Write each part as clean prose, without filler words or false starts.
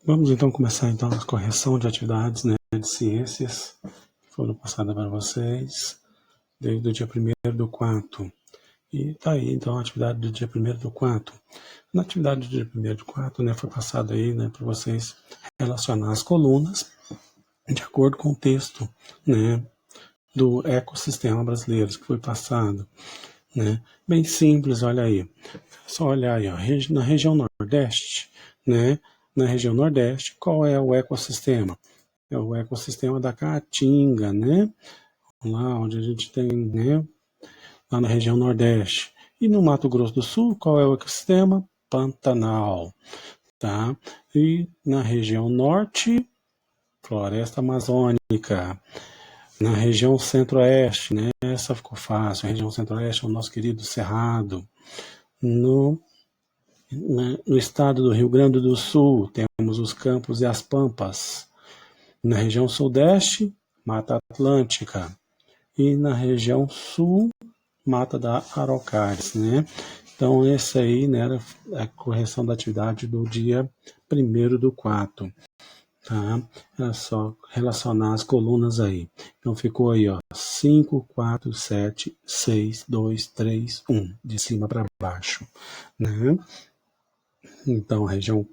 Vamos então começar então a correção de atividades, né, de ciências que foram passadas para vocês desde o dia 1º do 4. E tá aí então a atividade do dia 1º do 4. Na atividade do dia 1º do 4, né, foi passado aí, né, para vocês relacionar as colunas de acordo com o texto, né, do ecossistema brasileiro que foi passado, né? Bem simples, olha aí. Só olhar aí, ó, na região Nordeste, né? Na região Nordeste, qual é o ecossistema? É o ecossistema da Caatinga, né? Lá onde a gente tem, né? Lá na região Nordeste. E no Mato Grosso do Sul, qual é o ecossistema? Pantanal, tá? E na região Norte, Floresta Amazônica. Na região Centro-Oeste, né? Essa ficou fácil. A região Centro-Oeste é o nosso querido Cerrado. No estado do Rio Grande do Sul, temos os Campos e as Pampas. Na região Sudeste, Mata Atlântica. E na região Sul, Mata da Araucárias, né? Então, esse aí, né, era a correção da atividade do dia 1º do 4. Tá? É só relacionar as colunas aí. Então, ficou aí, ó, 5, 4, 7, 6, 2, 3, 1, de cima para baixo, né? Então, a região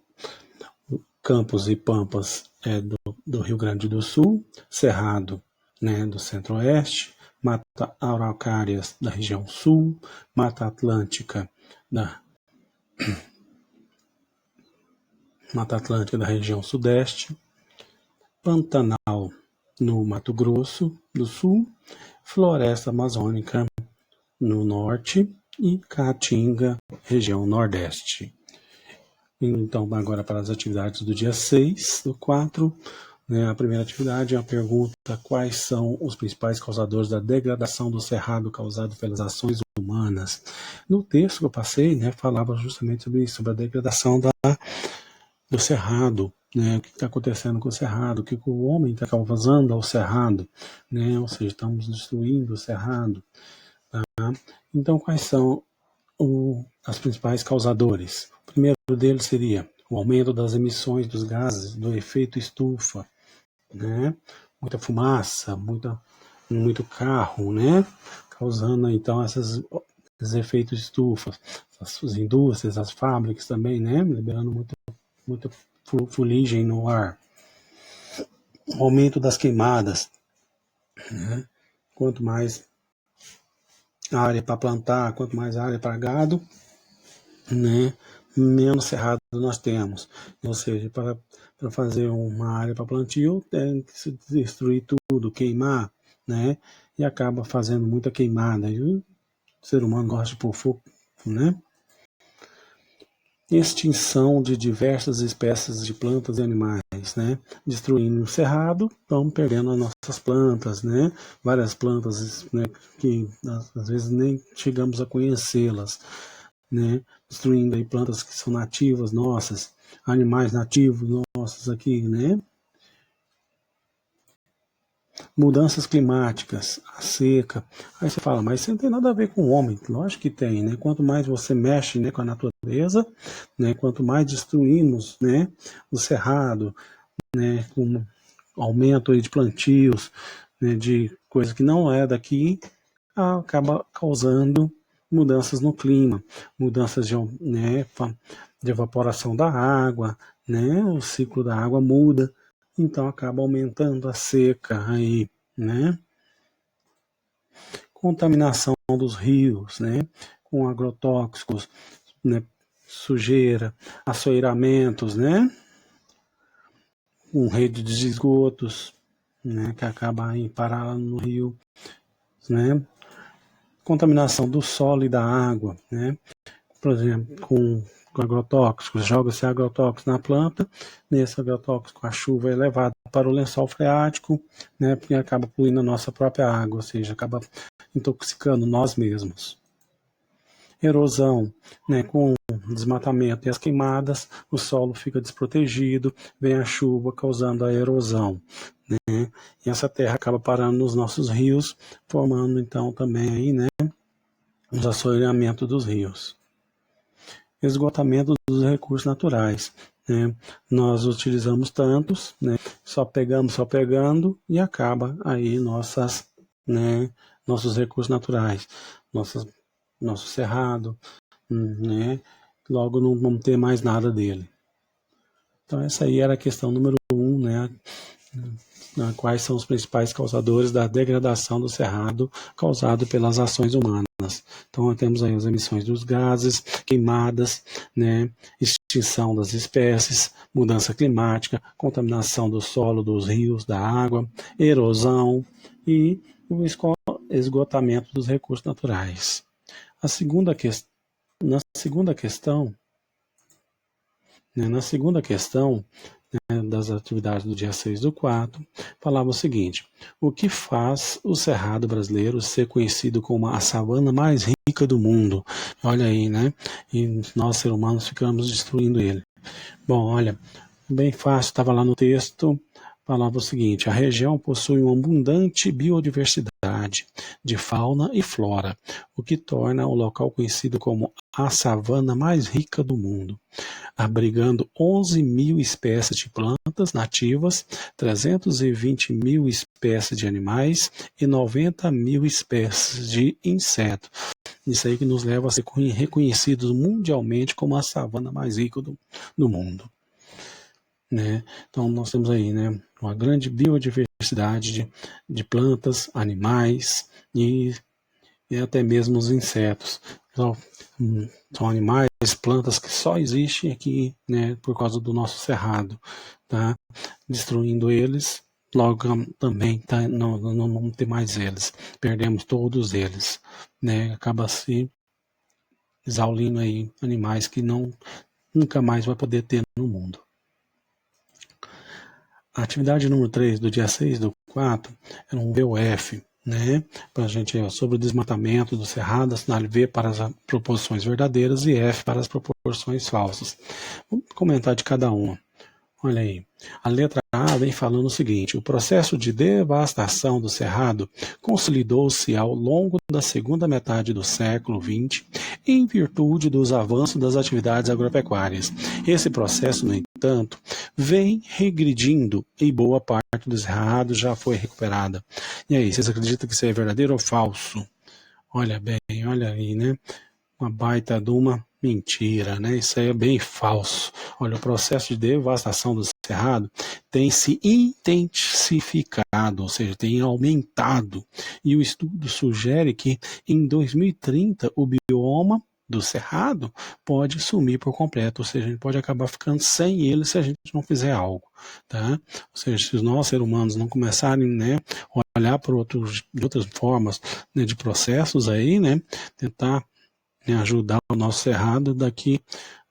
Campos e Pampas é do Rio Grande do Sul, Cerrado, né, do Centro-Oeste, Mata Araucárias da região Sul, Mata Atlântica da região Sudeste, Pantanal no Mato Grosso do Sul, Floresta Amazônica no Norte e Caatinga, região Nordeste. Então, agora para as atividades do dia 6/4, né, a primeira atividade é a pergunta: quais são os principais causadores da degradação do cerrado causado pelas ações humanas? No texto que eu passei, né, falava justamente sobre isso, sobre a degradação do cerrado, né, o que está acontecendo com o cerrado, o que o homem está causando ao cerrado, né, ou seja, estamos destruindo o cerrado. Tá? Então, quais são as principais causadores? O primeiro deles seria o aumento das emissões dos gases do efeito estufa, né? Muita fumaça, muito carro, né? Causando então esses efeitos estufa. As indústrias, as fábricas também, né? Liberando muita fuligem no ar. O aumento das queimadas, né? Quanto mais área para plantar, quanto mais área para gado, né, menos cerrado nós temos. Ou seja, para fazer uma área para plantio, tem que se destruir tudo, queimar, né, e acaba fazendo muita queimada. E o ser humano gosta de pôr fogo, né? Extinção de diversas espécies de plantas e animais, né? Destruindo o cerrado, estamos perdendo as nossas plantas, né? Várias plantas, né, que às vezes nem chegamos a conhecê-las, né? Destruindo aí plantas que são nativas nossas, animais nativos nossos aqui, né? Mudanças climáticas, a seca. Aí você fala, mas isso não tem nada a ver com o homem. Lógico que tem, né? Quanto mais você mexe, né, com a natureza, né, quanto mais destruímos, né, o cerrado, né, com aumento aí de plantios, né, de coisa que não é daqui, acaba causando mudanças no clima, mudanças né, de evaporação da água, né, o ciclo da água muda, então acaba aumentando a seca aí, né? Contaminação dos rios, né, com agrotóxicos, né, sujeira, assoreamentos, né, com rede de esgotos, né, que acaba em parar no rio, né? Contaminação do solo e da água, né? Por exemplo, com agrotóxicos, joga-se agrotóxico na planta, nesse agrotóxico a chuva é levada para o lençol freático, né, porque acaba poluindo a nossa própria água, ou seja, acaba intoxicando nós mesmos. Erosão, né, com desmatamento e as queimadas, o solo fica desprotegido, vem a chuva causando a erosão, né, e essa terra acaba parando nos nossos rios, formando então também aí, né, os assoreamentos dos rios. Esgotamento dos recursos naturais, né, nós utilizamos tantos, né, só pegando e acaba aí né, nossos recursos naturais, nosso cerrado, né, logo não vamos ter mais nada dele. Então essa aí era a questão número 1, né, quais são os principais causadores da degradação do cerrado causado pelas ações humanas. Então, temos aí as emissões dos gases, queimadas, né, extinção das espécies, mudança climática, contaminação do solo, dos rios, da água, erosão e o esgotamento dos recursos naturais. Na segunda questão, das atividades do dia 6/4, falava o seguinte: o que faz o Cerrado brasileiro ser conhecido como a savana mais rica do mundo? Olha aí, né? E nós, seres humanos, ficamos destruindo ele. Bom, olha, bem fácil, estava lá no texto, falava o seguinte: a região possui uma abundante biodiversidade de fauna e flora, o que torna o local conhecido como a savana mais rica do mundo, abrigando 11 mil espécies de plantas nativas, 320 mil espécies de animais e 90 mil espécies de insetos. Isso aí que nos leva a ser reconhecidos mundialmente como a savana mais rica do mundo. Né? Então nós temos aí, né, uma grande biodiversidade de plantas, animais e até mesmo os insetos. Então, são animais, plantas que só existem aqui, né, por causa do nosso cerrado, tá? Destruindo eles, logo também tá, não vamos ter mais eles, perdemos todos eles, né? Acaba se exaurindo aí animais que nunca mais vai poder ter no mundo. A atividade número 3 do dia 6/4 era um VOF, né, para a gente sobre o desmatamento do cerrado, assinale V para as proporções verdadeiras e F para as proporções falsas. Vamos comentar de cada uma. Olha aí, a letra A vem falando o seguinte: o processo de devastação do cerrado consolidou-se ao longo da segunda metade do século XX em virtude dos avanços das atividades agropecuárias. Esse processo, no entanto, vem regredindo e boa parte do cerrado já foi recuperada. E aí, vocês acreditam que isso é verdadeiro ou falso? Olha bem, olha aí, né? Uma baita de uma mentira, né? Isso aí é bem falso. Olha, o processo de devastação do cerrado tem se intensificado, ou seja, tem aumentado. E o estudo sugere que em 2030 o bioma do cerrado pode sumir por completo, ou seja, a gente pode acabar ficando sem ele se a gente não fizer algo, tá? Ou seja, se nós, seres humanos, não começarem, né, olhar por de outras formas, né, de processos aí, né, tentar ajudar o nosso cerrado, daqui,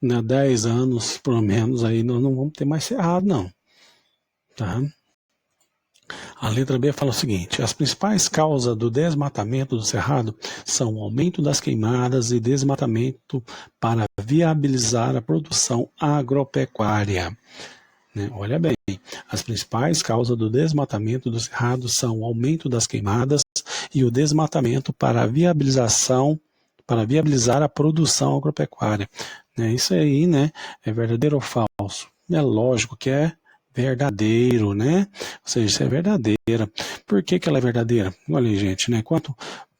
né, 10 anos, pelo menos, aí nós não vamos ter mais cerrado, não. Tá? A letra B fala o seguinte: as principais causas do desmatamento do cerrado são o aumento das queimadas e desmatamento para viabilizar a produção agropecuária. Né? Olha bem, as principais causas do desmatamento do cerrado são o aumento das queimadas e o desmatamento para viabilizar a produção agropecuária. Né? Isso aí, né, é verdadeiro ou falso? É lógico que é verdadeiro, né? Ou seja, isso é verdadeira. Por que ela é verdadeira? Olha aí, gente, né?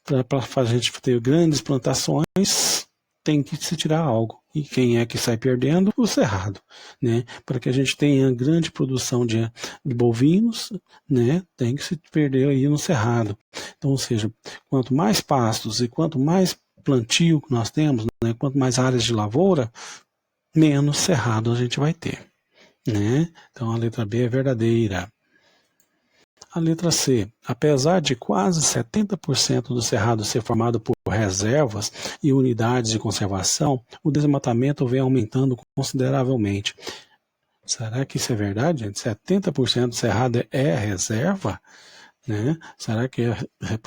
Para a gente ter grandes plantações, tem que se tirar algo. E quem é que sai perdendo? O cerrado. Né? Para que a gente tenha grande produção de bovinos, né? Tem que se perder aí no cerrado. Então, ou seja, quanto mais pastos e quanto mais plantio que nós temos, né? Quanto mais áreas de lavoura, menos cerrado a gente vai ter. Né? Então a letra B é verdadeira. A letra C, apesar de quase 70% do cerrado ser formado por reservas e unidades de conservação, o desmatamento vem aumentando consideravelmente. Será que isso é verdade, gente? 70% do cerrado é reserva? Né? Será que é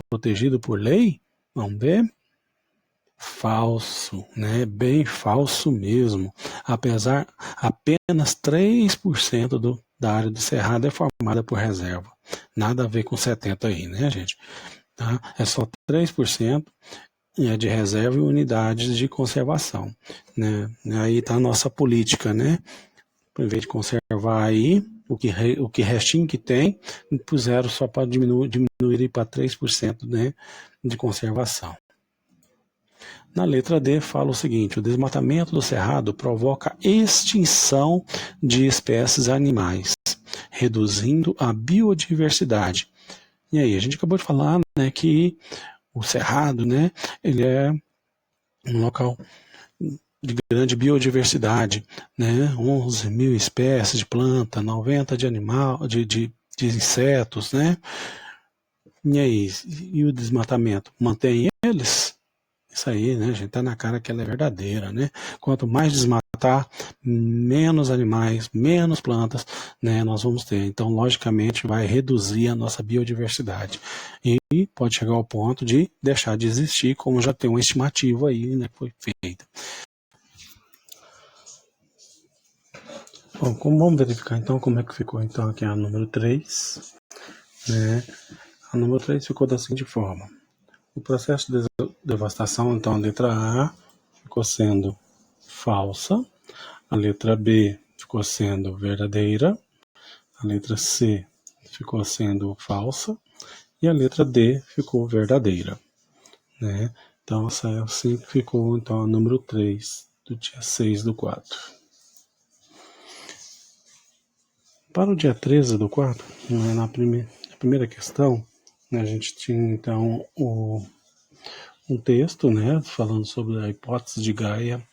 protegido por lei? Vamos ver. Falso, né? Bem falso mesmo. Apesar, apenas 3% da área do cerrado é formada por reserva. Nada a ver com 70% aí, né, gente? Tá? É só 3% de reserva e unidades de conservação. Né? Aí está a nossa política, né? Ao invés de conservar aí, o que restinho que tem, puseram só para diminuir para 3%, né, de conservação. Na letra D fala o seguinte: o desmatamento do cerrado provoca extinção de espécies animais, reduzindo a biodiversidade. E aí, a gente acabou de falar, né, que o cerrado, né, ele é um local de grande biodiversidade, né, 11 mil espécies de planta, 90 de animal, de insetos, né? E aí, e o desmatamento mantém eles? Isso aí, né, gente, tá na cara que ela é verdadeira, né? Quanto mais desmatar, menos animais, menos plantas, né, nós vamos ter. Então, logicamente, vai reduzir a nossa biodiversidade. E pode chegar ao ponto de deixar de existir, como já tem uma estimativa aí, né, que foi feita. Bom, vamos verificar então como é que ficou então aqui a número 3, né? A número 3 ficou da seguinte forma: o processo de devastação, então a letra A ficou sendo falsa, a letra B ficou sendo verdadeira, a letra C ficou sendo falsa e a letra D ficou verdadeira, né? Então essa assim ficou então a número 3 do dia 6/4. Para o dia 13/4, né, na primeira questão, né, a gente tinha então um texto, né, falando sobre a hipótese de Gaia.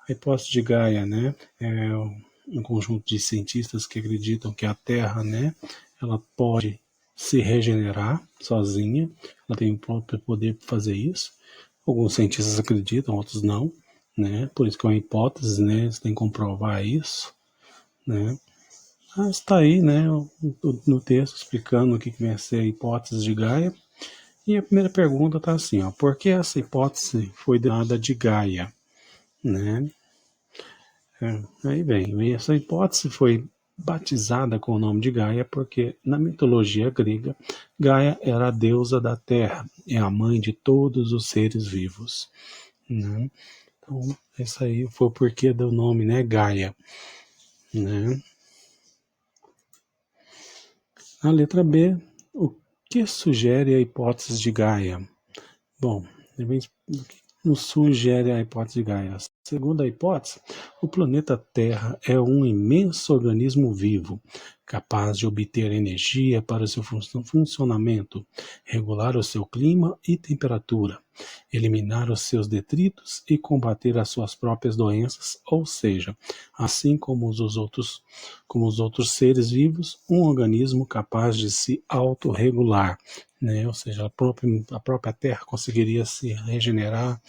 A hipótese de Gaia, né, é um conjunto de cientistas que acreditam que a Terra, né, ela pode se regenerar sozinha, ela tem o próprio poder para fazer isso. Alguns cientistas acreditam, outros não, né, por isso que é uma hipótese, né, você tem que comprovar isso, né. Mas está aí, né, no texto explicando o que vem a ser a hipótese de Gaia. E a primeira pergunta está assim, ó: por que essa hipótese foi denominada de Gaia? Né? Aí vem, essa hipótese foi batizada com o nome de Gaia porque na mitologia grega, Gaia era a deusa da terra, é a mãe de todos os seres vivos. Né? Então, esse aí foi o porquê do nome, né, Gaia. Né? A letra B, o que sugere a hipótese de Gaia? Bom, o que nos sugere a hipótese de Gaia? Segundo a hipótese, o planeta Terra é um imenso organismo vivo, capaz de obter energia para o seu funcionamento, regular o seu clima e temperatura, eliminar os seus detritos e combater as suas próprias doenças, ou seja, assim como os outros seres vivos, um organismo capaz de se autorregular, né? Ou seja, a própria Terra conseguiria se regenerar,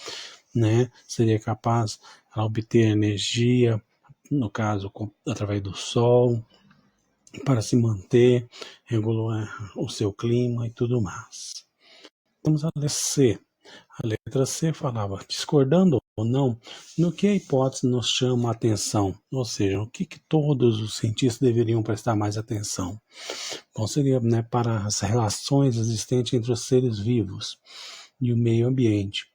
né? Seria capaz de obter energia, no caso, através do Sol, para se manter, regular o seu clima e tudo mais. Vamos à letra C. A letra C falava, discordando ou não, no que a hipótese nos chama a atenção, ou seja, o que todos os cientistas deveriam prestar mais atenção. Bom, seria, né, para as relações existentes entre os seres vivos e o meio ambiente,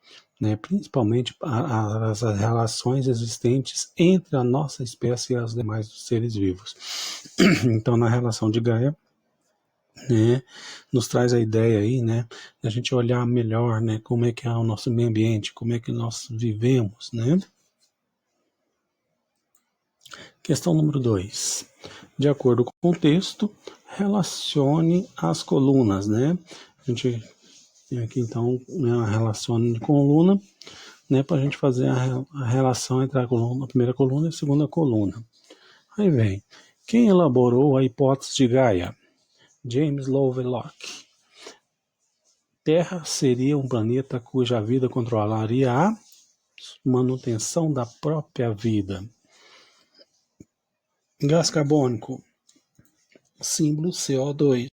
né, principalmente as relações existentes entre a nossa espécie e as demais seres vivos. Então, na relação de Gaia, né, nos traz a ideia aí, né, da gente olhar melhor, né, como é que é o nosso meio ambiente, como é que nós vivemos, né. Questão número 2. De acordo com o texto, relacione as colunas, né. A gente tem aqui então, né, a relação de coluna, né, para a gente fazer a relação entre a primeira coluna e a segunda coluna. Aí vem, quem elaborou a hipótese de Gaia? James Lovelock. Terra seria um planeta cuja vida controlaria a manutenção da própria vida. Gás carbônico, símbolo CO2.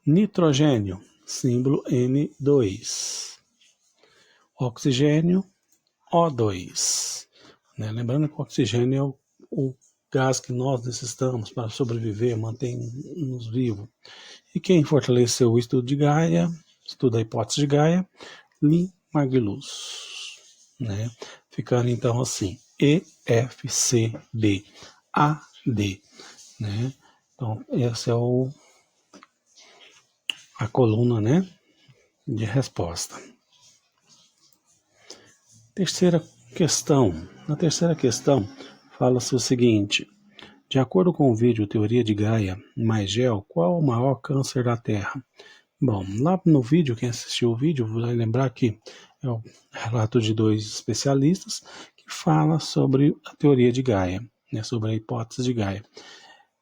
Nitrogênio, símbolo N2. Oxigênio, O2. Né? Lembrando que o oxigênio é o gás que nós necessitamos para sobreviver, manter-nos vivos. E quem fortaleceu o estudo de Gaia, estuda a hipótese de Gaia, Lynn Margulis, né? Ficando então assim, E, F, C, D, A, D, né? Então, essa é a coluna, né, de resposta. Terceira questão. Na terceira questão, fala-se o seguinte: de acordo com o vídeo Teoria de Gaia mais Geo, qual o maior câncer da Terra? Bom, lá no vídeo, quem assistiu o vídeo vai lembrar que é o relato de dois especialistas que fala sobre a teoria de Gaia, né, sobre a hipótese de Gaia.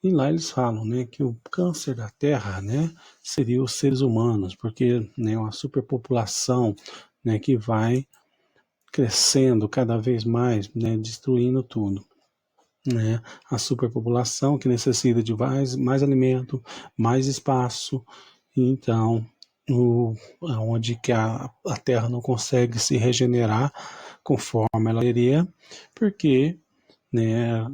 E lá eles falam, né, que o câncer da Terra, né, seria os seres humanos, porque, né, uma superpopulação, né, que vai crescendo cada vez mais, né, destruindo tudo. Né? A superpopulação que necessita de mais alimento, mais espaço, então onde que a Terra não consegue se regenerar conforme ela deveria, porque, né,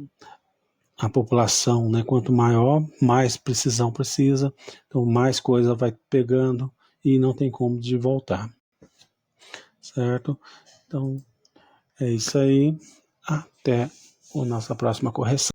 a população, né, quanto maior, mais precisão precisa, então mais coisa vai pegando e não tem como de voltar, certo? Então é isso aí, até a nossa próxima correção.